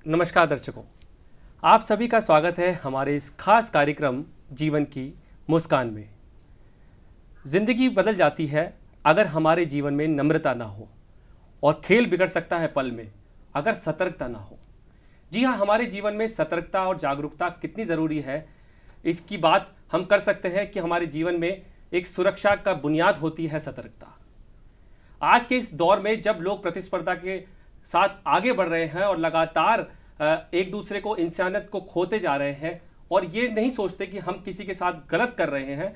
नमस्कार दर्शकों, आप सभी का स्वागत है हमारे इस खास कार्यक्रम जीवन की मुस्कान में। जिंदगी बदल जाती है अगर हमारे जीवन में नम्रता ना हो, और खेल बिगड़ सकता है पल में अगर सतर्कता ना हो। जी हाँ, हमारे जीवन में सतर्कता और जागरूकता कितनी ज़रूरी है, इसकी बात हम कर सकते हैं कि हमारे जीवन में एक सुरक्षा का बुनियाद होती है सतर्कता। आज के इस दौर में जब लोग प्रतिस्पर्धा के साथ आगे बढ़ रहे हैं और लगातार एक दूसरे को, इंसानियत को खोते जा रहे हैं, और ये नहीं सोचते कि हम किसी के साथ गलत कर रहे हैं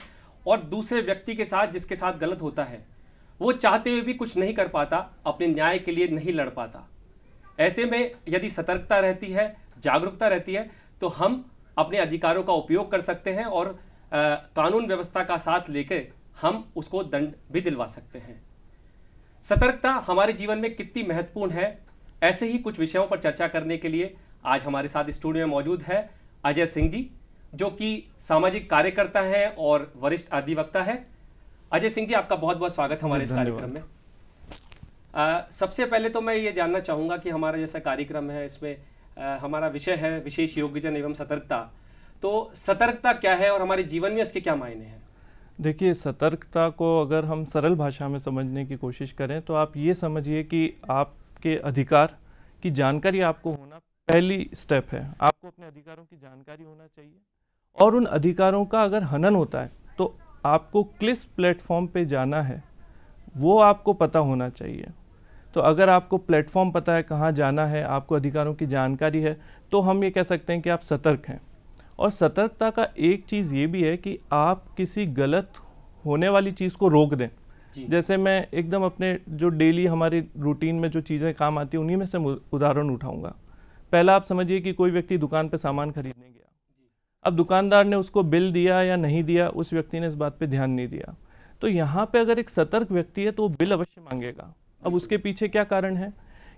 और दूसरे व्यक्ति के साथ जिसके साथ गलत होता है वो चाहते हुए भी कुछ नहीं कर पाता, अपने न्याय के लिए नहीं लड़ पाता। ऐसे में यदि सतर्कता रहती है, जागरूकता रहती है, तो हम अपने अधिकारों का उपयोग कर सकते हैं और कानून व्यवस्था का साथ लेकर हम उसको दंड भी दिलवा सकते हैं। सतर्कता हमारे जीवन में कितनी महत्वपूर्ण है, ऐसे ही कुछ विषयों पर चर्चा करने के लिए आज हमारे साथ स्टूडियो में मौजूद है अजय सिंह जी, जो कि सामाजिक कार्यकर्ता हैं और वरिष्ठ अधिवक्ता है। अजय सिंह जी, आपका बहुत बहुत स्वागत हमारे इस कार्यक्रम में। सबसे पहले तो मैं ये जानना चाहूँगा कि हमारा जैसा कार्यक्रम है, इसमें हमारा विषय है विशेष योग्यजन एवं सतर्कता। तो सतर्कता क्या है और हमारे जीवन में इसके क्या मायने हैं? देखिए, सतर्कता को अगर हम सरल भाषा में समझने की कोशिश करें तो आप ये समझिए कि आपके अधिकार की जानकारी आपको होना पहली स्टेप है। आपको अपने अधिकारों की जानकारी होना चाहिए, और उन अधिकारों का अगर हनन होता है तो आपको किस प्लेटफॉर्म पे जाना है वो आपको पता होना चाहिए। तो अगर आपको प्लेटफॉर्म पता है, कहाँ जाना है, आपको अधिकारों की जानकारी है, तो हम ये कह सकते हैं कि आप सतर्क हैं। और सतर्कता का एक चीज़ ये भी है कि आप किसी गलत होने वाली चीज़ को रोक दें। जैसे मैं एकदम अपने जो डेली हमारी रूटीन में जो चीज़ें काम आती हैं उन्हीं में से उदाहरण उठाऊंगा। पहला आप समझिए कि कोई व्यक्ति दुकान पे सामान खरीदने गया, अब दुकानदार ने उसको बिल दिया या नहीं दिया, उस व्यक्ति ने इस बात पे ध्यान नहीं दिया। तो यहाँ पे अगर एक सतर्क व्यक्ति है तो वो बिल अवश्य मांगेगा। अब उसके पीछे क्या कारण है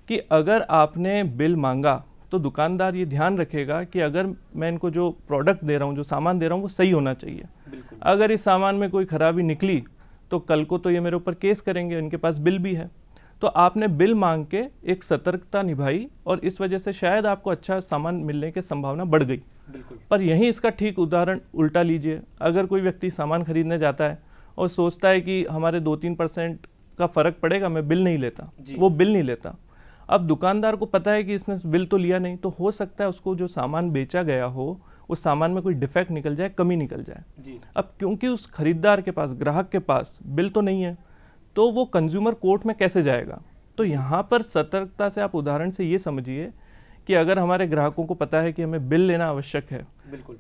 कि अगर आपने बिल मांगा तो दुकानदार ये ध्यान रखेगा कि अगर मैं इनको जो प्रोडक्ट दे रहा हूँ, जो सामान दे रहा हूँ, वो सही होना चाहिए। अगर इस सामान में कोई खराबी निकली तो कल को तो ये मेरे ऊपर केस करेंगे, इनके पास बिल भी है। तो आपने बिल मांग के एक सतर्कता निभाई और इस वजह से शायद आपको अच्छा सामान मिलने की संभावना बढ़ गई। पर यहीं इसका ठीक उदाहरण उल्टा लीजिए। अगर कोई व्यक्ति सामान खरीदने जाता है और सोचता है कि हमारे 2-3% का फ़र्क पड़ेगा, मैं बिल नहीं लेता, वो बिल नहीं लेता। अब दुकानदार को पता है कि इसने बिल तो लिया नहीं, तो हो सकता है उसको जो सामान बेचा गया हो उस सामान में कोई डिफेक्ट निकल जाए, कमी निकल जाए। अब क्योंकि उस खरीदार के पास, ग्राहक के पास बिल तो नहीं है, तो वो कंज्यूमर कोर्ट में कैसे जाएगा? तो यहाँ पर सतर्कता से आप उदाहरण से ये समझिए कि अगर हमारे ग्राहकों को पता है कि हमें बिल लेना आवश्यक है,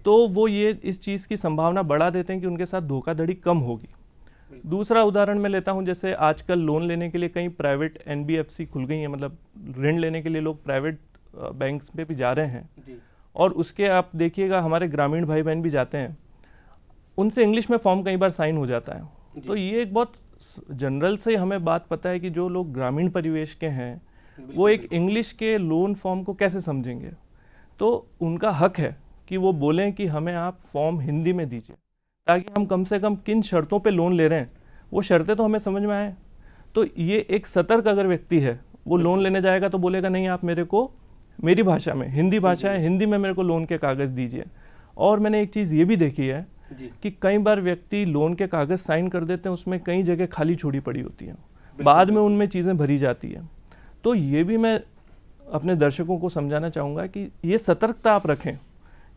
तो वो ये इस चीज़ की संभावना बढ़ा देते हैं कि उनके साथ धोखाधड़ी कम होगी। दूसरा उदाहरण मैं लेता हूं, जैसे आजकल लोन लेने के लिए कई प्राइवेट NBFC खुल गई हैं, मतलब ऋण लेने के लिए लोग प्राइवेट बैंक्स पे भी जा रहे हैं। और उसके आप देखिएगा हमारे ग्रामीण भाई बहन भी जाते हैं, उनसे इंग्लिश में फॉर्म कई बार साइन हो जाता है। तो ये एक बहुत जनरल से हमें बात पता है कि जो लोग ग्रामीण परिवेश के हैं वो एक इंग्लिश के लोन फॉर्म को कैसे समझेंगे। तो उनका हक है कि वो बोलें कि हमें आप फॉर्म हिंदी में दीजिए, ताकि हम कम से कम किन शर्तों पे लोन ले रहे हैं वो शर्तें तो हमें समझ में आए। तो ये एक सतर्क अगर व्यक्ति है, वो लोन लेने जाएगा तो बोलेगा नहीं, आप मेरे को मेरी भाषा में, हिंदी भाषा है, हिंदी में मेरे को लोन के कागज़ दीजिए। और मैंने एक चीज़ ये भी देखी है कि कई बार व्यक्ति लोन के कागज़ साइन कर देते हैं, उसमें कई जगह खाली छोड़ी पड़ी होती है, बाद में उनमें चीज़ें भरी जाती है। तो ये भी मैं अपने दर्शकों को समझाना चाहूँगा कि ये सतर्कता आप रखें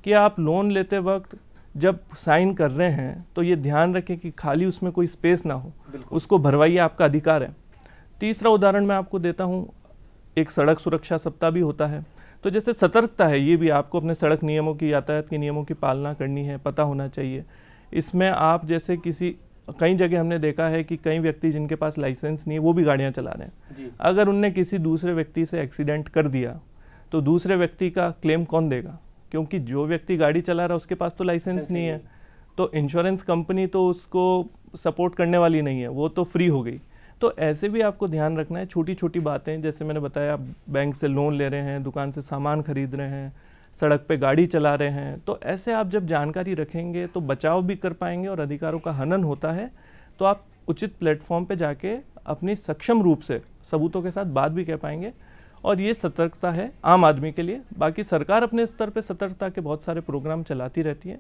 कि आप लोन लेते वक्त जब साइन कर रहे हैं तो ये ध्यान रखें कि खाली उसमें कोई स्पेस ना हो, उसको भरवाइए, आपका अधिकार है। तीसरा उदाहरण मैं आपको देता हूँ, एक सड़क सुरक्षा सप्ताह भी होता है। तो जैसे सतर्कता है, ये भी आपको अपने सड़क नियमों की, यातायात के नियमों की पालना करनी है, पता होना चाहिए। इसमें आप जैसे कई जगह हमने देखा है कि कई व्यक्ति जिनके पास लाइसेंस नहीं है वो भी गाड़ियाँ चला रहे हैं। अगर उनने किसी दूसरे व्यक्ति से एक्सीडेंट कर दिया तो दूसरे व्यक्ति का क्लेम कौन देगा? क्योंकि जो व्यक्ति गाड़ी चला रहा है उसके पास तो लाइसेंस नहीं है, तो इंश्योरेंस कंपनी तो उसको सपोर्ट करने वाली नहीं है, वो तो फ्री हो गई। तो ऐसे भी आपको ध्यान रखना है, छोटी छोटी बातें, जैसे मैंने बताया, आप बैंक से लोन ले रहे हैं, दुकान से सामान खरीद रहे हैं, सड़क पे गाड़ी चला रहे हैं, तो ऐसे आप जब जानकारी रखेंगे तो बचाव भी कर पाएंगे। और अधिकारों का हनन होता है तो आप उचित प्लेटफॉर्म पे जाके अपनी सक्षम रूप से सबूतों के साथ बात भी कह पाएंगे और ये सतर्कता है आम आदमी के लिए। बाकी सरकार अपने स्तर पे सतर्कता के बहुत सारे प्रोग्राम चलाती रहती है,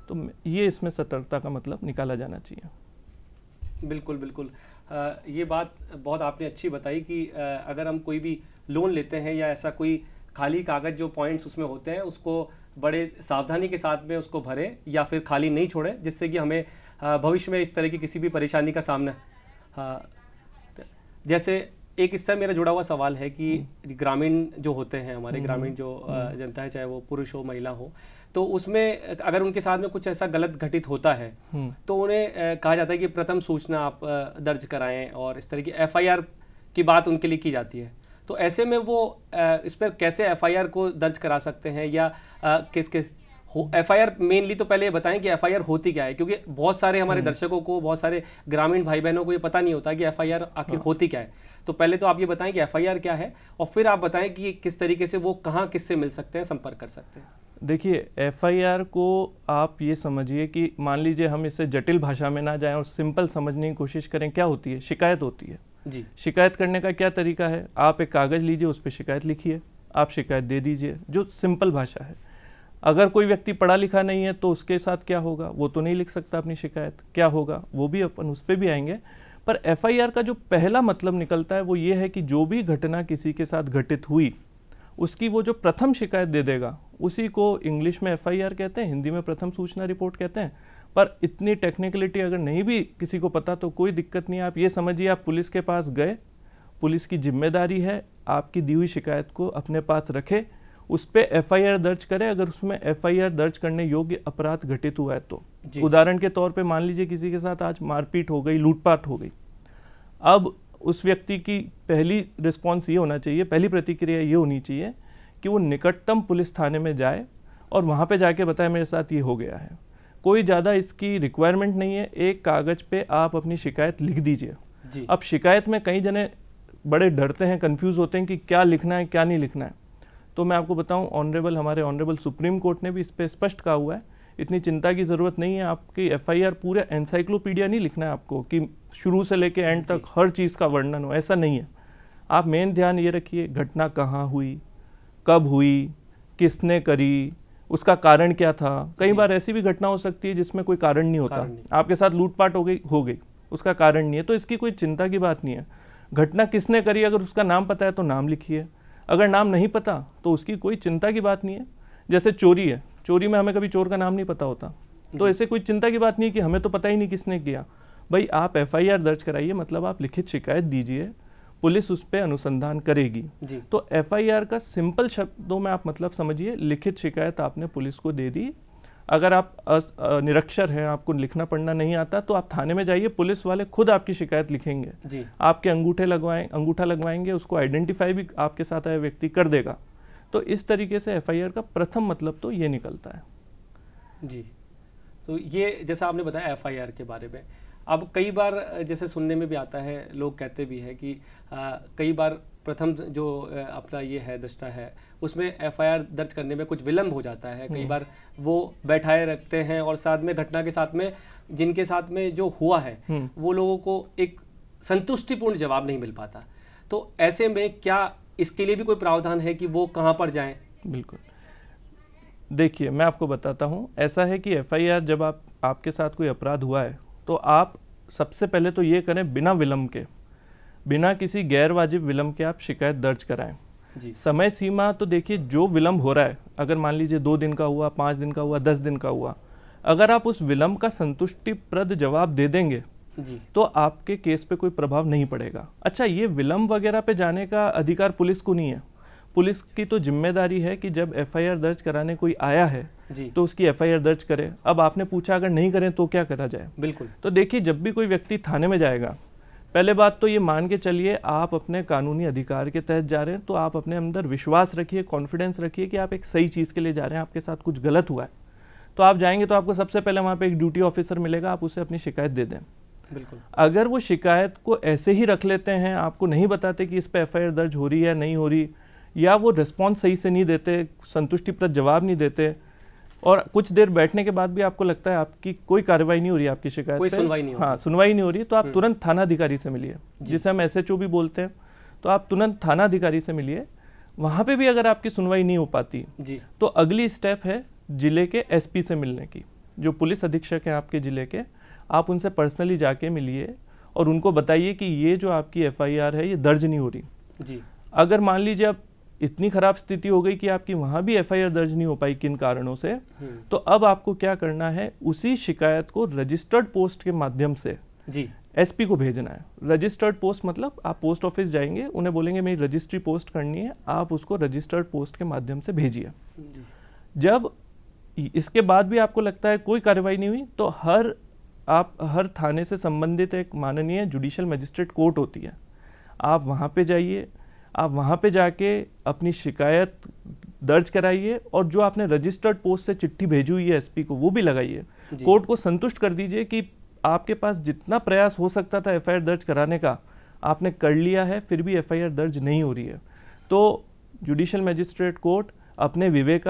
तो ये इसमें सतर्कता का मतलब निकाला जाना चाहिए। बिल्कुल बिल्कुल। ये बात बहुत आपने अच्छी बताई कि अगर हम कोई भी लोन लेते हैं या ऐसा कोई खाली कागज़ जो पॉइंट्स उसमें होते हैं उसको बड़े सावधानी के साथ में उसको भरें या फिर खाली नहीं छोड़ें, जिससे कि हमें भविष्य में इस तरह की किसी भी परेशानी का सामना। जैसे एक इससे मेरा जुड़ा हुआ सवाल है कि ग्रामीण जो होते हैं हमारे ग्रामीण जो जनता है, चाहे वो पुरुष हो महिला हो, तो उसमें अगर उनके साथ में कुछ ऐसा गलत घटित होता है तो उन्हें कहा जाता है कि प्रथम सूचना आप दर्ज कराएं और इस तरह की एफआईआर की बात उनके लिए की जाती है। तो ऐसे में वो इस पर कैसे एफआईआर को दर्ज करा सकते हैं या किसके एफआईआर मेनली तो पहले ये बताएं कि एफआईआर होती क्या है, क्योंकि बहुत सारे हमारे दर्शकों को, बहुत सारे ग्रामीण भाई बहनों को ये पता नहीं होता कि एफआईआर आखिर होती क्या है। तो पहले तो आप ये बताएं कि एफआईआर क्या है और फिर आप बताएं कि किस तरीके से वो कहाँ किससे मिल सकते हैं, संपर्क कर सकते हैं। देखिए, एफआईआर को आप ये समझिए कि मान लीजिए हम इससे जटिल भाषा में ना जाएं और सिंपल समझने की कोशिश करें। क्या होती है? शिकायत होती है जी। शिकायत करने का क्या तरीका है? आप एक कागज़ लीजिए, उस पर शिकायत लिखिए, आप शिकायत दे दीजिए, जो सिंपल भाषा है। अगर कोई व्यक्ति पढ़ा लिखा नहीं है तो उसके साथ क्या होगा? वो तो नहीं लिख सकता अपनी शिकायत, क्या होगा वो भी अपन उस पर भी आएंगे। पर एफआईआर का जो पहला मतलब निकलता है वो ये है कि जो भी घटना किसी के साथ घटित हुई उसकी वो जो प्रथम शिकायत दे देगा उसी को इंग्लिश में एफआईआर कहते हैं, हिंदी में प्रथम सूचना रिपोर्ट कहते हैं। पर इतनी टेक्निकलिटी अगर नहीं भी किसी को पता तो कोई दिक्कत नहीं है। आप ये समझिए, आप पुलिस के पास गए, पुलिस की जिम्मेदारी है आपकी दी हुई शिकायत को अपने पास रखे, उस पर एफआईआर दर्ज करें। अगर उसमें एफआईआर दर्ज करने योग्य अपराध घटित हुआ है तो उदाहरण के तौर पे मान लीजिए किसी के साथ आज मारपीट हो गई, लूटपाट हो गई। अब उस व्यक्ति की पहली रिस्पॉन्स ये होना चाहिए, पहली प्रतिक्रिया ये होनी चाहिए कि वो निकटतम पुलिस थाने में जाए और वहाँ पे जाके बताए मेरे साथ ये हो गया है। कोई ज़्यादा इसकी रिक्वायरमेंट नहीं है, एक कागज़ पे आप अपनी शिकायत लिख दीजिए। अब शिकायत में कई जने बड़े डरते हैं, कंफ्यूज होते हैं कि क्या लिखना है क्या नहीं लिखना है। तो मैं आपको बताऊं, हमारे ऑनरेबल सुप्रीम कोर्ट ने भी इस पर स्पष्ट कहा हुआ है, इतनी चिंता की ज़रूरत नहीं है। आपकी एफआईआर पूरा एनसाइक्लोपीडिया नहीं लिखना है आपको कि शुरू से लेके एंड तक हर चीज़ का वर्णन हो, ऐसा नहीं है। आप मेन ध्यान ये रखिए घटना कहाँ हुई, कब हुई, किसने करी, उसका कारण क्या था। कई बार ऐसी भी घटना हो सकती है जिसमें कोई कारण नहीं होता, आपके साथ लूटपाट हो गई, उसका कारण नहीं है, तो इसकी कोई चिंता की बात नहीं है। घटना किसने करी, अगर उसका नाम पता है तो नाम लिखिए, अगर नाम नहीं पता तो उसकी कोई चिंता की बात नहीं है। जैसे चोरी है, चोरी में हमें कभी चोर का नाम नहीं पता होता, तो ऐसे कोई चिंता की बात नहीं कि हमें तो पता ही नहीं किसने किया। भाई आप एफआईआर दर्ज कराइए, मतलब आप लिखित शिकायत दीजिए, पुलिस उस पर अनुसंधान करेगी। तो एफआईआर का सिंपल शब्दों में आप मतलब समझिए, लिखित शिकायत आपने पुलिस को दे दी। अगर आप निरक्षर हैं, आपको लिखना पढ़ना नहीं आता, तो आप थाने में जाइए, पुलिस वाले खुद आपकी शिकायत लिखेंगे, आपके अंगूठा लगवाएंगे, उसको आइडेंटिफाई भी आपके साथ आया व्यक्ति कर देगा। तो इस तरीके से एफआईआर का प्रथम मतलब तो ये निकलता है। जी, तो ये जैसा आपने बताया एफआईआर के बारे में, अब कई बार जैसे सुनने में भी आता है, लोग कहते भी हैं कि कई बार प्रथम जो अपना ये है दस्ता है उसमें एफआईआर दर्ज करने में कुछ विलम्ब हो जाता है। कई बार वो बैठाए रखते हैं और साथ में घटना के साथ में जिनके साथ में जो हुआ है वो लोगों को एक संतुष्टिपूर्ण जवाब नहीं मिल पाता। तो ऐसे में क्या इसके लिए भी कोई प्रावधान है कि वो कहाँ पर जाएं? बिल्कुल, देखिए मैं आपको बताता हूँ। ऐसा है कि एफआईआर जब आपके साथ कोई अपराध हुआ है तो आप सबसे पहले तो ये करें, बिना विलम्ब के, बिना किसी गैर वाजिब विलम्ब के आप शिकायत दर्ज कराएं। समय सीमा तो देखिए, जो विलम्ब हो रहा है, अगर मान लीजिए 2 दिन का हुआ, 5 दिन का हुआ, 10 दिन का हुआ, अगर आप उस विलम्ब का संतुष्टिप्रद जवाब दे देंगे तो आपके केस पे कोई प्रभाव नहीं पड़ेगा। अच्छा, ये विलम्ब वगैरह पे जाने का अधिकार पुलिस को नहीं है। पुलिस की तो जिम्मेदारी है कि जब एफआईआर दर्ज कराने कोई आया है तो उसकी एफआईआर दर्ज करे। अब आपने पूछा अगर नहीं करें तो क्या करा जाए? बिल्कुल, तो देखिए, जब भी कोई व्यक्ति थाने में जाएगा, पहले बात तो ये मान के चलिए आप अपने कानूनी अधिकार के तहत जा रहे हैं, तो आप अपने अंदर विश्वास रखिए, कॉन्फिडेंस रखिए कि आप एक सही चीज़ के लिए जा रहे हैं। आपके साथ कुछ गलत हुआ है तो आप जाएंगे तो आपको सबसे पहले वहाँ पे एक ड्यूटी ऑफिसर मिलेगा, आप उसे अपनी शिकायत दे दें। बिल्कुल, अगर वो शिकायत को ऐसे ही रख लेते हैं, आपको नहीं बताते कि इस पर एफआईआर दर्ज हो रही है नहीं हो रही, या वो रिस्पॉन्स सही से नहीं देते, संतुष्टिप्रद जवाब नहीं देते, और कुछ देर बैठने के बाद भी आपको लगता है आपकी कोई कार्रवाई नहीं हो रही, आपकी शिकायत कोई सुनवाई नहीं हो रही, हाँ सुनवाई नहीं हो रही, तो आप तुरंत थाना अधिकारी से मिलिए, जिसे हम एसएचओ भी बोलते हैं। तो आप तुरंत थाना अधिकारी से मिलिए, वहाँ पे भी अगर आपकी सुनवाई नहीं हो पाती जी, तो अगली स्टेप है जिले के एसपी से मिलने की। जो पुलिस अधीक्षक हैं आपके ज़िले के, आप उनसे पर्सनली जाके मिलिए और उनको बताइए कि ये जो आपकी एफआईआर है ये दर्ज नहीं हो रही। जी, अगर मान लीजिए अब इतनी खराब स्थिति हो गई कि आपकी वहाँ भी एफआईआर दर्ज नहीं हो पाई किन कारणों से, तो अब आपको क्या करना है, उसी शिकायत को रजिस्टर्ड पोस्ट के माध्यम से जी, एसपी को भेजना है। रजिस्टर्ड पोस्ट मतलब आप पोस्ट ऑफिस जाएंगे, उन्हें बोलेंगे मेरी रजिस्ट्री पोस्ट करनी है, आप उसको रजिस्टर्ड पोस्ट के माध्यम से भेजिए। जब इसके बाद भी आपको लगता है कोई कार्रवाई नहीं हुई, तो हर थाने से संबंधित एक माननीय जुडिशियल मजिस्ट्रेट कोर्ट होती है, आप वहाँ पे जाइए, आप वहाँ पे जाके अपनी शिकायत दर्ज कराइए और जो आपने रजिस्टर्ड पोस्ट से चिट्ठी भेजी हुई है एसपी को वो भी लगाइए। कोर्ट को संतुष्ट कर दीजिए कि आपके पास जितना प्रयास हो सकता था एफआईआर दर्ज कराने का आपने कर लिया है, फिर भी एफआईआर दर्ज नहीं हो रही है। तो जुडिशियल मजिस्ट्रेट कोर्ट अपने विवेक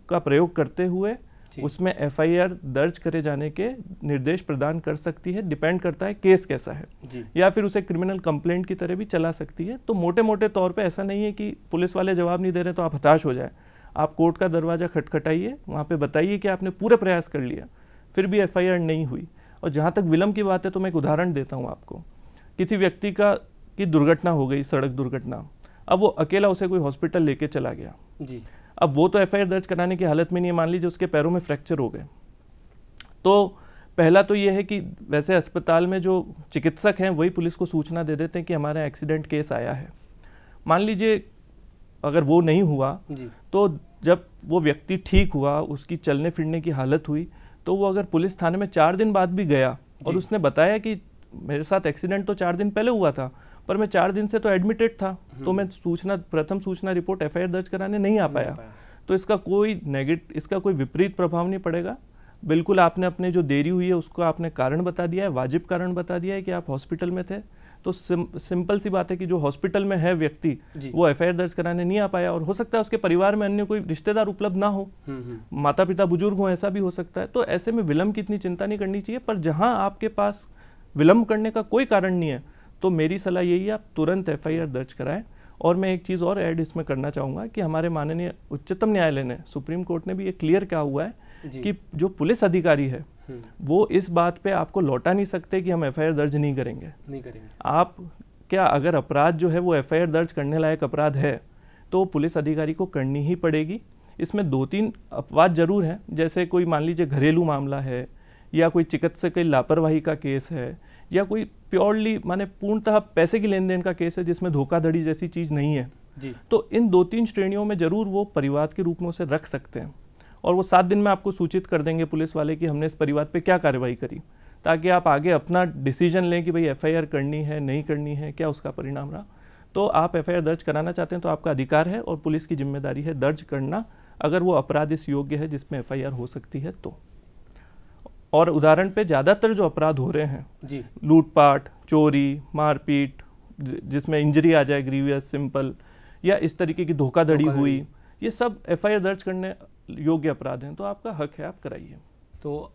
का प्रयोग करते हुए उसमें एफआईआर दर्ज करे जाने के निर्देश प्रदान कर सकती है। डिपेंड करता है केस कैसा है जी, या फिर उसे क्रिमिनल कंप्लेंट की तरह भी चला सकती है। तो मोटे मोटे तौर पे ऐसा नहीं है कि पुलिस वाले जवाब नहीं दे रहे तो आप हताश हो जाए। आप कोर्ट का दरवाज़ा खटखटाइए, वहाँ पे बताइए कि आपने पूरे प्रयास कर लिया, फिर भी एफआईआर नहीं हुई। और जहाँ तक विलम्ब की बात है तो मैं एक उदाहरण देता हूँ आपको। किसी व्यक्ति की दुर्घटना हो गई, सड़क दुर्घटना, अब वो अकेला उसे कोई हॉस्पिटल लेके चला गया जी, अब वो तो एफआईआर दर्ज कराने की हालत में नहीं है। मान लीजिए उसके पैरों में फ्रैक्चर हो गए, तो पहला तो ये है कि वैसे अस्पताल में जो चिकित्सक हैं वही पुलिस को सूचना दे देते हैं कि हमारा एक्सीडेंट केस आया है। मान लीजिए अगर वो नहीं हुआ जी, तो जब वो व्यक्ति ठीक हुआ, उसकी चलने फिरने की हालत हुई, तो वो अगर पुलिस थाने में 4 दिन बाद भी गया और उसने बताया कि मेरे साथ एक्सीडेंट तो 4 दिन पहले हुआ था पर मैं 4 दिन से तो एडमिटेड था, तो मैं प्रथम सूचना रिपोर्ट एफआईआर दर्ज कराने नहीं आ पाया, तो इसका कोई विपरीत प्रभाव नहीं पड़ेगा। बिल्कुल आपने अपने जो देरी हुई है उसको आपने कारण बता दिया है, वाजिब कारण बता दिया है कि आप हॉस्पिटल में थे, तो सिंपल सी बात है कि जो हॉस्पिटल में है व्यक्ति वो एफआईआर दर्ज कराने नहीं आ पाया, और हो सकता है उसके परिवार में अन्य कोई रिश्तेदार उपलब्ध ना हो, माता पिता बुजुर्ग हो, ऐसा भी हो सकता है। तो ऐसे में विलम्ब की इतनी चिंता नहीं करनी चाहिए। पर जहां आपके पास विलम्ब करने का कोई कारण नहीं है तो मेरी सलाह यही है, आप तुरंत एफआईआर दर्ज कराएं। और मैं एक चीज़ और ऐड इसमें करना चाहूँगा कि हमारे माननीय उच्चतम न्यायालय ने, सुप्रीम कोर्ट ने भी ये क्लियर किया हुआ है कि जो पुलिस अधिकारी है वो इस बात पे आपको लौटा नहीं सकते कि हम एफआईआर दर्ज नहीं करेंगे। आप क्या, अगर अपराध जो है वो एफआईआर दर्ज करने लायक अपराध है तो पुलिस अधिकारी को करनी ही पड़ेगी। इसमें 2-3 अपवाद जरूर हैं, जैसे कोई मान लीजिए घरेलू मामला है या कोई चिकित्सक की लापरवाही का केस है या कोई प्योरली माने पूर्णतः पैसे की लेन देन का केस है जिसमें धोखाधड़ी जैसी चीज़ नहीं है जी। तो इन 2-3 श्रेणियों में जरूर वो परिवाद के रूप में उसे रख सकते हैं और वो 7 दिन में आपको सूचित कर देंगे पुलिस वाले कि हमने इस परिवाद पे क्या कार्रवाई करी, ताकि आप आगे अपना डिसीजन लें कि भाई एफआईआर करनी है नहीं करनी है, क्या उसका परिणाम रहा। तो आप एफआईआर दर्ज कराना चाहते हैं तो आपका अधिकार है और पुलिस की जिम्मेदारी है दर्ज करना, अगर वो अपराध इस योग्य है जिसमें एफआईआर हो सकती है तो। और उदाहरण पे ज़्यादातर जो अपराध हो रहे हैं जी, लूटपाट, चोरी, मारपीट, जिसमें इंजरी आ जाए ग्रीवियस, सिंपल, या इस तरीके की धोखाधड़ी हुई, ये सब एफआईआर दर्ज करने योग्य अपराध हैं, तो आपका हक है, आप कराइए। तो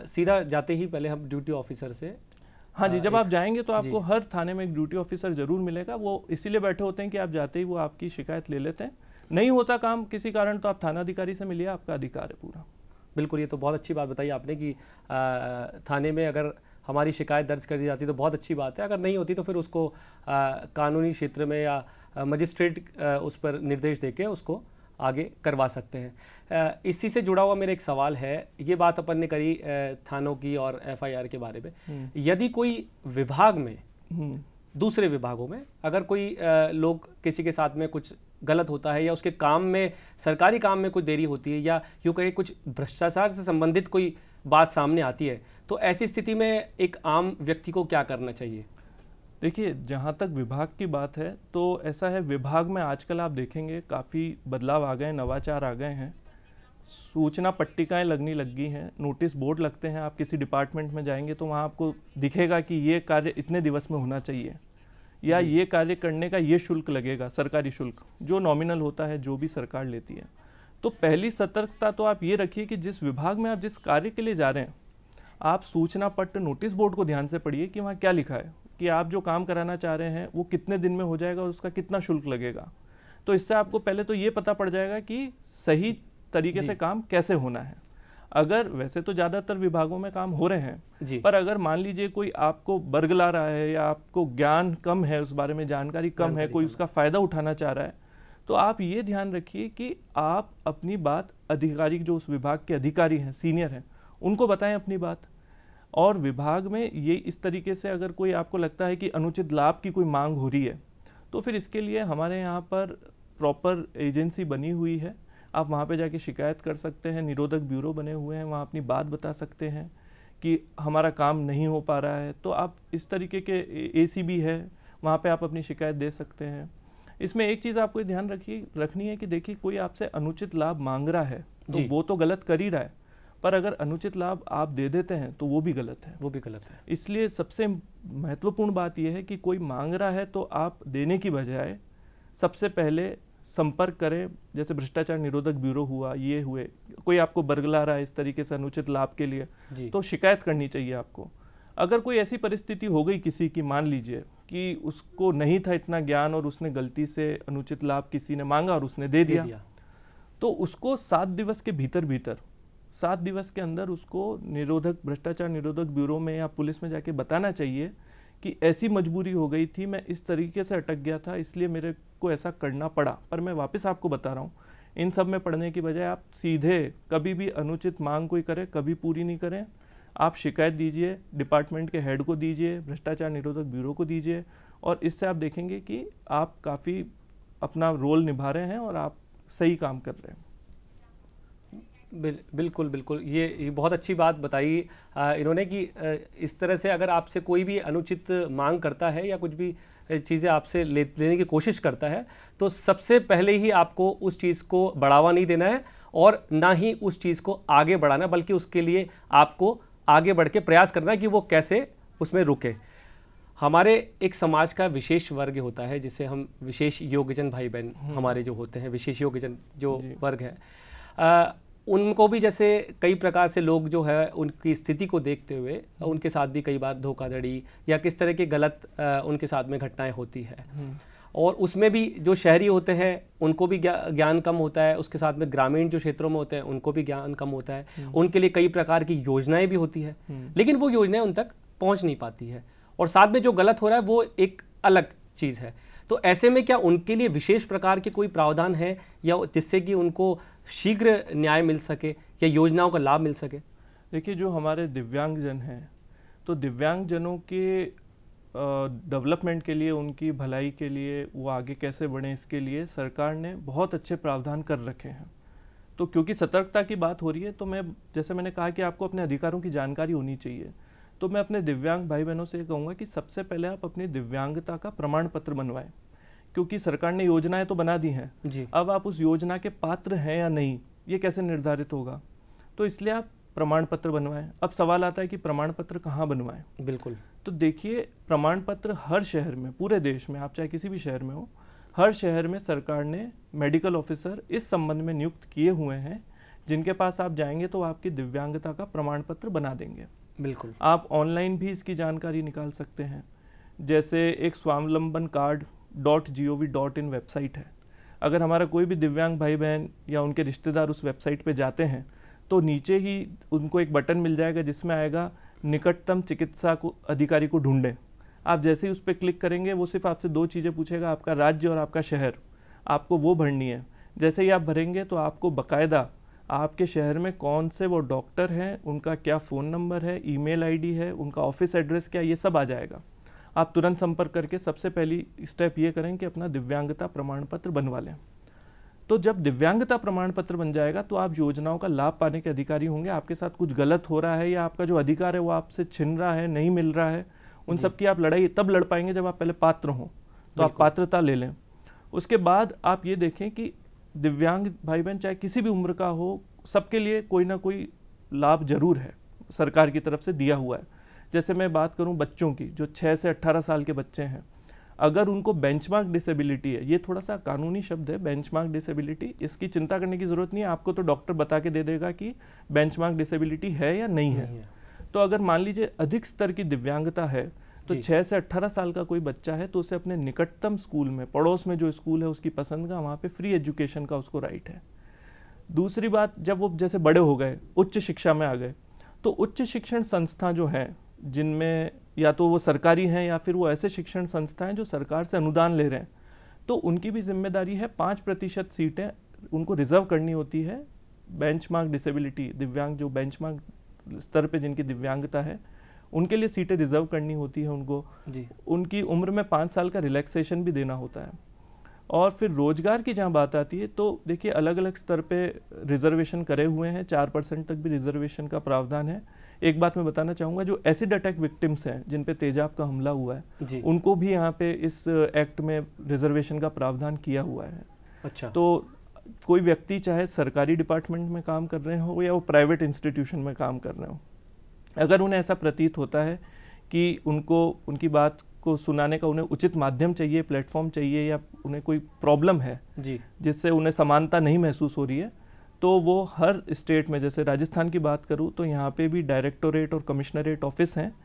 सीधा जाते ही पहले हम ड्यूटी ऑफिसर से, हाँ जी, जब आप जाएंगे तो आपको हर थाने में एक ड्यूटी ऑफिसर जरूर मिलेगा। वो इसीलिए बैठे होते हैं कि आप जाते ही वो आपकी शिकायत ले लेते हैं। नहीं होता काम किसी कारण तो आप थाना अधिकारी से मिलिए, आपका अधिकार है पूरा। बिल्कुल, ये तो बहुत अच्छी बात बताई आपने कि थाने में अगर हमारी शिकायत दर्ज कर दी जाती तो बहुत अच्छी बात है, अगर नहीं होती तो फिर उसको कानूनी क्षेत्र में या मजिस्ट्रेट उस पर निर्देश देके उसको आगे करवा सकते हैं। इसी से जुड़ा हुआ मेरा एक सवाल है, ये बात अपन ने करी थानों की और एफआईआर के बारे में, यदि कोई विभाग में दूसरे विभागों में अगर कोई लोग किसी के साथ में कुछ गलत होता है या उसके काम में, सरकारी काम में कोई देरी होती है या यूँ कहे कुछ भ्रष्टाचार से संबंधित कोई बात सामने आती है, तो ऐसी स्थिति में एक आम व्यक्ति को क्या करना चाहिए? देखिए, जहाँ तक विभाग की बात है तो ऐसा है, विभाग में आजकल आप देखेंगे काफ़ी बदलाव आ गए, नवाचार आ गए हैं, सूचना पट्टिकाएं लगनी लग गई हैं, नोटिस बोर्ड लगते हैं। आप किसी डिपार्टमेंट में जाएंगे तो वहाँ आपको दिखेगा कि ये कार्य इतने दिवस में होना चाहिए या ये कार्य करने का ये शुल्क लगेगा, सरकारी शुल्क जो नॉमिनल होता है, जो भी सरकार लेती है। तो पहली सतर्कता तो आप ये रखिए कि जिस विभाग में आप जिस कार्य के लिए जा रहे हैं, आप सूचना पट्ट नोटिस बोर्ड को ध्यान से पढ़िए कि वहाँ क्या लिखा है कि आप जो काम कराना चाह रहे हैं वो कितने दिन में हो जाएगा और उसका कितना शुल्क लगेगा। तो इससे आपको पहले तो ये पता पड़ जाएगा कि सही तरीके से काम कैसे होना है। अगर वैसे तो ज़्यादातर विभागों में काम हो रहे हैं, पर अगर मान लीजिए कोई आपको बरगला रहा है या आपको ज्ञान कम है, उस बारे में जानकारी कम है, कोई उसका फ़ायदा उठाना चाह रहा है, तो आप ये ध्यान रखिए कि आप अपनी बात अधिकारी, जो उस विभाग के अधिकारी हैं, सीनियर हैं, उनको बताएं अपनी बात। और विभाग में ये इस तरीके से अगर कोई आपको लगता है कि अनुचित लाभ की कोई मांग हो रही है, तो फिर इसके लिए हमारे यहाँ पर प्रॉपर एजेंसी बनी हुई है, आप वहाँ पे जाके शिकायत कर सकते हैं। निरोधक ब्यूरो बने हुए हैं, वहाँ अपनी बात बता सकते हैं कि हमारा काम नहीं हो पा रहा है। तो आप इस तरीके के ACB है, वहाँ पे आप अपनी शिकायत दे सकते हैं। इसमें एक चीज़ आपको ध्यान रखनी है कि देखिए, कोई आपसे अनुचित लाभ मांग रहा है तो वो तो गलत कर ही रहा है, पर अगर अनुचित लाभ आप दे देते हैं तो वो भी गलत है, इसलिए सबसे महत्वपूर्ण बात यह है कि कोई मांग रहा है तो आप देने की बजाय सबसे पहले संपर्क करें। जैसे भ्रष्टाचार निरोधक ब्यूरो हुआ, ये हुए, कोई आपको बरगला रहा है इस तरीके से अनुचित लाभ के लिए, तो शिकायत करनी चाहिए आपको। अगर कोई ऐसी परिस्थिति हो गई किसी की, मान लीजिए कि उसको नहीं था इतना ज्ञान और उसने गलती से अनुचित लाभ किसी ने मांगा और उसने दे दिया, तो उसको 7 दिवस के भीतर 7 दिवस के अंदर उसको भ्रष्टाचार निरोधक ब्यूरो में या पुलिस में जाके बताना चाहिए कि ऐसी मजबूरी हो गई थी, मैं इस तरीके से अटक गया था, इसलिए मेरे को ऐसा करना पड़ा। पर मैं वापस आपको बता रहा हूँ, इन सब में पढ़ने की बजाय आप सीधे कभी भी अनुचित मांग कोई करे, कभी पूरी नहीं करें। आप शिकायत दीजिए, डिपार्टमेंट के हेड को दीजिए, भ्रष्टाचार निरोधक ब्यूरो को दीजिए, और इससे आप देखेंगे कि आप काफ़ी अपना रोल निभा रहे हैं और आप सही काम कर रहे हैं। बिल्कुल बिल्कुल, ये बहुत अच्छी बात बताई इन्होंने कि इस तरह से अगर आपसे कोई भी अनुचित मांग करता है या कुछ भी चीज़ें आपसे लेने की कोशिश करता है, तो सबसे पहले ही आपको उस चीज़ को बढ़ावा नहीं देना है और ना ही उस चीज़ को आगे बढ़ाना, बल्कि उसके लिए आपको आगे बढ़ के प्रयास करना है कि वो कैसे उसमें रुके। हमारे एक समाज का विशेष वर्ग होता है जिसे हम विशेष योग्यजन भाई बहन हमारे जो होते हैं, विशेष योग्यजन जो वर्ग है, उनको भी जैसे कई प्रकार से लोग जो है उनकी स्थिति को देखते हुए उनके साथ भी कई बार धोखाधड़ी या किस तरह के गलत उनके साथ में घटनाएं होती है, और उसमें भी जो शहरी होते हैं उनको भी ज्ञान कम होता है, उसके साथ में ग्रामीण जो क्षेत्रों में होते हैं उनको भी ज्ञान कम होता है। उनके लिए कई प्रकार की योजनाएं भी होती है, लेकिन वो योजनाएं उन तक पहुंच नहीं पाती है, और साथ में जो गलत हो रहा है वो एक अलग चीज़ है। तो ऐसे में क्या उनके लिए विशेष प्रकार के कोई प्रावधान है या जिससे कि उनको शीघ्र न्याय मिल सके या योजनाओं का लाभ मिल सके? देखिए, जो हमारे दिव्यांगजन हैं, तो दिव्यांगजनों के डेवलपमेंट के लिए, उनकी भलाई के लिए, वो आगे कैसे बढ़ें, इसके लिए सरकार ने बहुत अच्छे प्रावधान कर रखे हैं। तो क्योंकि सतर्कता की बात हो रही है, तो जैसे मैंने कहा कि आपको अपने अधिकारों की जानकारी होनी चाहिए, तो मैं अपने दिव्यांग भाई बहनों से कहूँगा कि सबसे पहले आप अपनी दिव्यांगता का प्रमाण पत्र बनवाएं, क्योंकि सरकार ने योजनाएं तो बना दी हैं जी। अब आप उस योजना के पात्र हैं या नहीं, ये कैसे निर्धारित होगा? तो इसलिए आप प्रमाण पत्र बनवाएं। अब सवाल आता है कि प्रमाण पत्र कहाँ बनवाएं? बिल्कुल, तो देखिए, प्रमाण पत्र हर शहर में, पूरे देश में, आप चाहे किसी भी शहर में हो, हर शहर में सरकार ने मेडिकल ऑफिसर इस संबंध में नियुक्त किए हुए हैं, जिनके पास आप जाएंगे तो आपकी दिव्यांगता का प्रमाण पत्र बना देंगे। बिल्कुल, आप ऑनलाइन भी इसकी जानकारी निकाल सकते हैं। जैसे एक स्वावलंबन कार्ड .gov.in वेबसाइट है, अगर हमारा कोई भी दिव्यांग भाई बहन या उनके रिश्तेदार उस वेबसाइट पे जाते हैं तो नीचे ही उनको एक बटन मिल जाएगा जिसमें आएगा निकटतम चिकित्सा को अधिकारी को ढूंढें। आप जैसे ही उस पर क्लिक करेंगे, वो सिर्फ आपसे 2 चीज़ें पूछेगा, आपका राज्य और आपका शहर, आपको वो भरनी है। जैसे ही आप भरेंगे तो आपको बाकायदा आपके शहर में कौन से वो डॉक्टर हैं, उनका क्या फ़ोन नंबर है, ईमेल आईडी है, उनका ऑफिस एड्रेस क्या, ये सब आ जाएगा। आप तुरंत संपर्क करके सबसे पहली स्टेप ये करें कि अपना दिव्यांगता प्रमाण पत्र बनवा लें। तो जब दिव्यांगता प्रमाण पत्र बन जाएगा तो आप योजनाओं का लाभ पाने के अधिकारी होंगे। आपके साथ कुछ गलत हो रहा है या आपका जो अधिकार है वो आपसे छिन रहा है, नहीं मिल रहा है, उन सब की आप लड़ाई तब लड़ पाएंगे जब आप पहले पात्र हों। तो आप पात्रता ले लें। उसके बाद आप ये देखें कि दिव्यांग भाई बहन चाहे किसी भी उम्र का हो, सबके लिए कोई ना कोई लाभ जरूर है, सरकार की तरफ से दिया हुआ है। जैसे मैं बात करूं बच्चों की, जो 6 से 18 साल के बच्चे हैं, अगर उनको बेंचमार्क डिसेबिलिटी है, ये थोड़ा सा कानूनी शब्द है बेंचमार्क डिसेबिलिटी, इसकी चिंता करने की ज़रूरत नहीं है, आपको तो डॉक्टर बता के दे देगा कि बेंचमार्क डिसेबिलिटी है या नहीं है। तो अगर मान लीजिए अधिक स्तर की दिव्यांगता है, तो 6 से 18 साल का कोई बच्चा है तो उसे अपने निकटतम स्कूल में, पड़ोस में जो स्कूल है उसकी पसंद का, वहाँ पे फ्री एजुकेशन का उसको राइट है। दूसरी बात, जब वो जैसे बड़े हो गए, उच्च शिक्षा में आ गए, तो उच्च शिक्षण संस्था जो हैं, जिनमें या तो वो सरकारी हैं या फिर वो ऐसे शिक्षण संस्थाएं जो सरकार से अनुदान ले रहे हैं, तो उनकी भी जिम्मेदारी है 5% सीटें उनको रिजर्व करनी होती है। बेंचमार्क डिसेबिलिटी, दिव्यांग जो बेंचमार्क स्तर पे जिनकी दिव्यांगता है, उनके लिए सीटें रिजर्व करनी होती है उनको जी। उनकी उम्र में 5 साल का रिलैक्सेशन भी देना होता है। और फिर रोजगार की जहाँ बात आती है तो देखिए अलग अलग स्तर पे रिजर्वेशन करे हुए हैं, 4% तक भी रिजर्वेशन का प्रावधान है। एक बात मैं बताना चाहूँगा, जो एसिड अटैक विक्टिम्स हैं जिन पे तेजाब का हमला हुआ है, उनको भी यहाँ पे इस एक्ट में रिजर्वेशन का प्रावधान किया हुआ है। अच्छा, तो कोई व्यक्ति चाहे सरकारी डिपार्टमेंट में काम कर रहे हो या वो प्राइवेट इंस्टीट्यूशन में काम कर रहे हो, अगर उन्हें ऐसा प्रतीत होता है कि उनको उनकी बात को सुनाने का उन्हें उचित माध्यम चाहिए, प्लेटफॉर्म चाहिए, या उन्हें कोई प्रॉब्लम है जी जिससे उन्हें समानता नहीं महसूस हो रही है, तो वो हर स्टेट में, जैसे राजस्थान की बात करूं तो यहाँ पे भी डायरेक्टोरेट और कमिश्नरेट ऑफिस हैं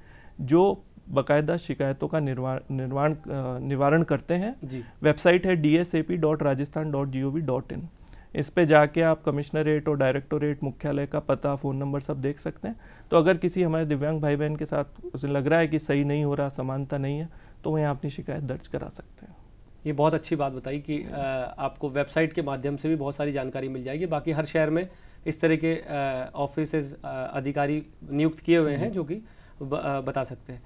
जो बाकायदा शिकायतों का निवारण करते हैं। वेबसाइट है dsap.rajasthan.gov.in। इस पे जाके आप कमिश्नरेट और डायरेक्टोरेट मुख्यालय का पता, फ़ोन नंबर सब देख सकते हैं। तो अगर किसी हमारे दिव्यांग भाई बहन के साथ उसे लग रहा है कि सही नहीं हो रहा, समानता नहीं है, तो वह यहाँ अपनी शिकायत दर्ज करा सकते हैं। ये बहुत अच्छी बात बताई कि आपको वेबसाइट के माध्यम से भी बहुत सारी जानकारी मिल जाएगी। बाकी हर शहर में इस तरह के ऑफिसेज अधिकारी नियुक्त किए हुए हैं जो कि बता सकते हैं।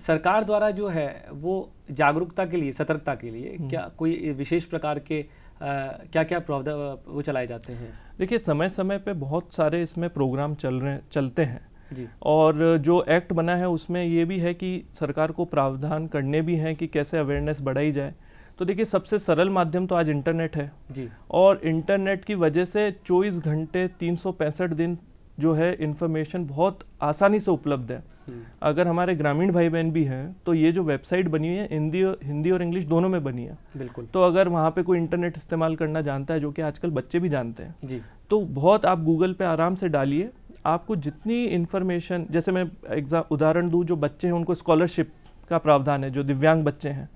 सरकार द्वारा जो है वो जागरूकता के लिए, सतर्कता के लिए क्या कोई विशेष प्रकार के क्या क्या प्रावधान वो चलाए जाते हैं? देखिए समय समय पे बहुत सारे इसमें प्रोग्राम चलते हैं जी। और जो एक्ट बना है उसमें ये भी है कि सरकार को प्रावधान करने भी हैं कि कैसे अवेयरनेस बढ़ाई जाए। तो देखिए सबसे सरल माध्यम तो आज इंटरनेट है जी। और इंटरनेट की वजह से 24 घंटे 365 दिन जो है इन्फॉर्मेशन बहुत आसानी से उपलब्ध है। अगर हमारे ग्रामीण भाई बहन भी हैं तो ये जो वेबसाइट बनी है हिंदी और इंग्लिश दोनों में बनी है बिल्कुल। तो अगर वहाँ पे कोई इंटरनेट इस्तेमाल करना जानता है, जो कि आजकल बच्चे भी जानते हैं जी, तो बहुत आप गूगल पे आराम से डालिए, आपको जितनी इन्फॉर्मेशन, जैसे मैं उदाहरण दूँ, जो बच्चे हैं उनको स्कॉलरशिप का प्रावधान है, जो दिव्यांग बच्चे हैं,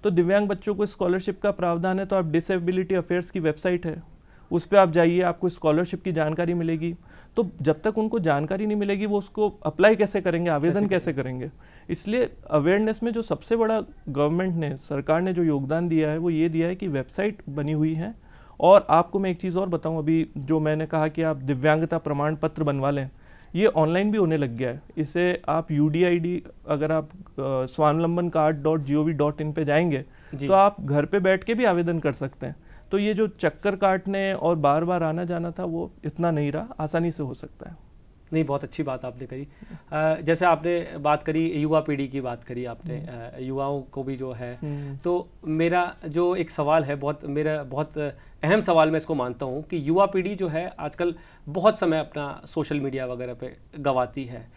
तो दिव्यांग बच्चों को स्कॉलरशिप का प्रावधान है, तो आप डिसेबिलिटी अफेयर्स की वेबसाइट है उस पर आप जाइए, आपको स्कॉलरशिप की जानकारी मिलेगी। तो जब तक उनको जानकारी नहीं मिलेगी वो उसको अप्लाई कैसे करेंगे, आवेदन कैसे करेंगे? इसलिए अवेयरनेस में जो सबसे बड़ा गवर्नमेंट ने, सरकार ने जो योगदान दिया है वो ये दिया है कि वेबसाइट बनी हुई है। और आपको मैं एक चीज़ और बताऊं, अभी जो मैंने कहा कि आप दिव्यांगता प्रमाण पत्र बनवा लें, ये ऑनलाइन भी होने लग गया है। इसे आप UDID, अगर आप swavlambancard.gov.in पे जाएंगे तो आप घर पे बैठ के भी आवेदन कर सकते हैं। तो ये जो चक्कर काटने और बार बार आना जाना था वो इतना नहीं रहा, आसानी से हो सकता है। नहीं, बहुत अच्छी बात आपने करी। जैसे आपने बात करी युवा पीढ़ी की, बात करी आपने, युवाओं को भी जो है, तो मेरा जो एक सवाल है, मेरा बहुत अहम सवाल मैं इसको मानता हूँ कि युवा पीढ़ी जो है आजकल बहुत समय अपना सोशल मीडिया वगैरह पे गवाती है।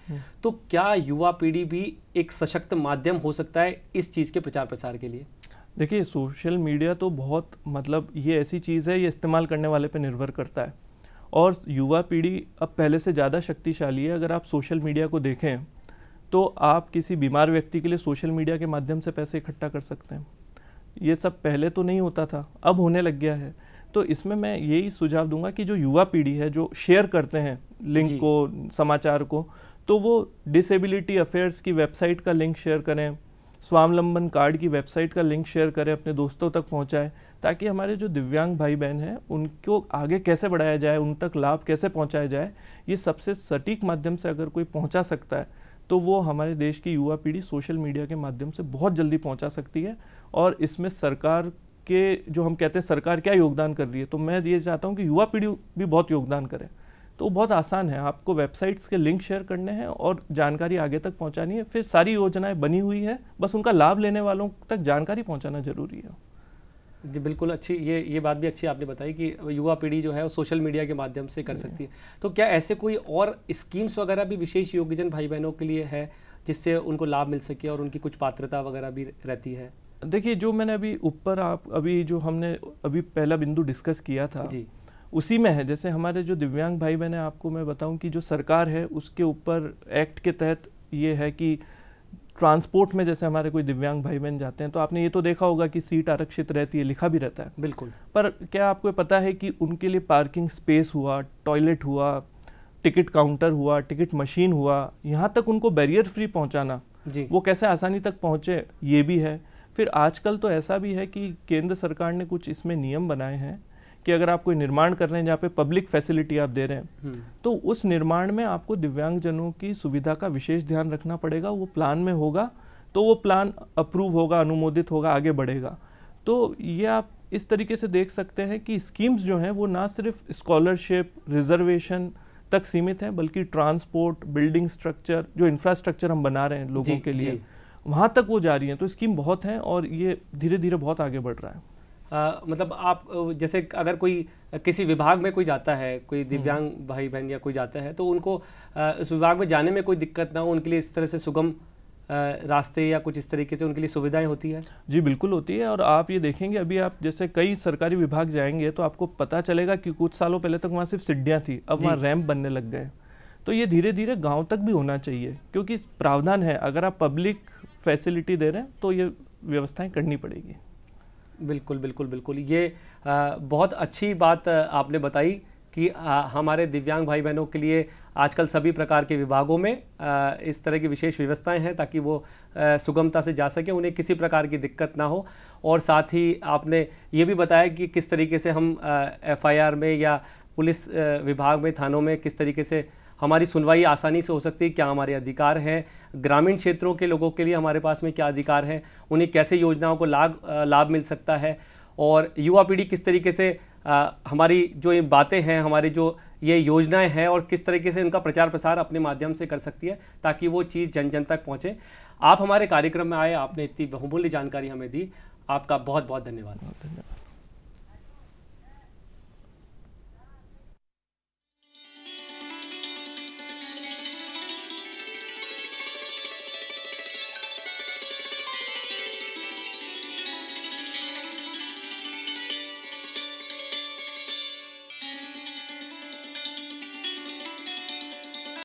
तो क्या युवा पीढ़ी भी एक सशक्त माध्यम हो सकता है इस चीज़ के प्रचार प्रसार के लिए? देखिए सोशल मीडिया तो बहुत, मतलब ये ऐसी चीज़ है, ये इस्तेमाल करने वाले पे निर्भर करता है। और युवा पीढ़ी अब पहले से ज़्यादा शक्तिशाली है। अगर आप सोशल मीडिया को देखें तो आप किसी बीमार व्यक्ति के लिए सोशल मीडिया के माध्यम से पैसे इकट्ठा कर सकते हैं। ये सब पहले तो नहीं होता था, अब होने लग गया है। तो इसमें मैं यही सुझाव दूंगा कि जो युवा पीढ़ी है, जो शेयर करते हैं लिंक को, समाचार को, तो वो डिसेबिलिटी अफेयर्स की वेबसाइट का लिंक शेयर करें, स्वावलंबन कार्ड की वेबसाइट का लिंक शेयर करें, अपने दोस्तों तक पहुंचाएं, ताकि हमारे जो दिव्यांग भाई बहन हैं उनको आगे कैसे बढ़ाया जाए, उन तक लाभ कैसे पहुंचाया जाए, ये सबसे सटीक माध्यम से अगर कोई पहुंचा सकता है तो वो हमारे देश की युवा पीढ़ी सोशल मीडिया के माध्यम से बहुत जल्दी पहुंचा सकती है। और इसमें सरकार के, जो हम कहते हैं सरकार क्या योगदान कर रही है, तो मैं ये चाहता हूँ कि युवा पीढ़ी भी बहुत योगदान करे। तो बहुत आसान है, आपको वेबसाइट्स के लिंक शेयर करने हैं और जानकारी आगे तक पहुंचानी है। फिर सारी योजनाएं बनी हुई है, बस उनका लाभ लेने वालों तक जानकारी पहुंचाना जरूरी है। जी बिल्कुल, अच्छी ये बात भी अच्छी आपने बताई कि युवा पीढ़ी जो है वो सोशल मीडिया के माध्यम से कर सकती है। तो क्या ऐसे कोई और स्कीम्स वगैरह भी विशेष योग्यजन भाई बहनों के लिए है जिससे उनको लाभ मिल सके और उनकी कुछ पात्रता वगैरह भी रहती है? देखिए जो मैंने अभी जो हमने अभी पहला बिंदु डिस्कस किया था जी, उसी में है। जैसे हमारे जो दिव्यांग भाई बहन है, आपको मैं बताऊं कि जो सरकार है उसके ऊपर एक्ट के तहत ये है कि ट्रांसपोर्ट में जैसे हमारे कोई दिव्यांग भाई बहन जाते हैं तो आपने ये तो देखा होगा कि सीट आरक्षित रहती है, लिखा भी रहता है। बिल्कुल। पर क्या आपको पता है कि उनके लिए पार्किंग स्पेस हुआ, टॉयलेट हुआ, टिकट काउंटर हुआ, टिकट मशीन हुआ, यहाँ तक उनको बैरियर फ्री पहुँचाना, वो कैसे आसानी तक पहुँचे, ये भी है। फिर आजकल तो ऐसा भी है कि केंद्र सरकार ने कुछ इसमें नियम बनाए हैं कि अगर आप कोई निर्माण कर रहे हैं जहाँ पे पब्लिक फैसिलिटी आप दे रहे हैं, तो उस निर्माण में आपको दिव्यांगजनों की सुविधा का विशेष ध्यान रखना पड़ेगा। वो प्लान में होगा तो वो प्लान अप्रूव होगा, अनुमोदित होगा, आगे बढ़ेगा। तो ये आप इस तरीके से देख सकते हैं कि स्कीम्स जो हैं वो ना सिर्फ स्कॉलरशिप, रिजर्वेशन तक सीमित हैं, बल्कि ट्रांसपोर्ट, बिल्डिंग स्ट्रक्चर, जो इंफ्रास्ट्रक्चर हम बना रहे हैं लोगों के लिए, वहाँ तक वो जारी हैं। तो स्कीम बहुत हैं और ये धीरे धीरे बहुत आगे बढ़ रहा है। मतलब आप जैसे अगर कोई किसी विभाग में कोई जाता है, कोई दिव्यांग भाई बहन या कोई जाता है, तो उनको उस विभाग में जाने में कोई दिक्कत ना हो, उनके लिए इस तरह से सुगम रास्ते या कुछ इस तरीके से उनके लिए सुविधाएं होती है? जी बिल्कुल होती है। और आप ये देखेंगे, अभी आप जैसे कई सरकारी विभाग जाएंगे तो आपको पता चलेगा कि कुछ सालों पहले तक वहाँ सिर्फ सीढ़ियाँ थी, अब वहाँ रैंप बनने लग गए। तो ये धीरे धीरे गाँव तक भी होना चाहिए, क्योंकि प्रावधान है, अगर आप पब्लिक फैसिलिटी दे रहे हैं तो ये व्यवस्थाएं करनी पड़ेगी। बिल्कुल बिल्कुल बिल्कुल। ये बहुत अच्छी बात आपने बताई कि हमारे दिव्यांग भाई बहनों के लिए आजकल सभी प्रकार के विभागों में इस तरह की विशेष व्यवस्थाएं हैं ताकि वो सुगमता से जा सके, उन्हें किसी प्रकार की दिक्कत ना हो। और साथ ही आपने ये भी बताया कि किस तरीके से हम FIR में या पुलिस विभाग में, थानों में किस तरीके से हमारी सुनवाई आसानी से हो सकती है, क्या हमारे अधिकार हैं, ग्रामीण क्षेत्रों के लोगों के लिए हमारे पास में क्या अधिकार हैं, उन्हें कैसे योजनाओं को लाभ मिल सकता है, और युवा पीढ़ी किस तरीके से हमारी जो ये बातें हैं, हमारी जो ये योजनाएं हैं, और किस तरीके से उनका प्रचार प्रसार अपने माध्यम से कर सकती है ताकि वो चीज़ जन जन तक पहुँचे। आप हमारे कार्यक्रम में आए, आपने इतनी बहुमूल्य जानकारी हमें दी, आपका बहुत बहुत धन्यवाद।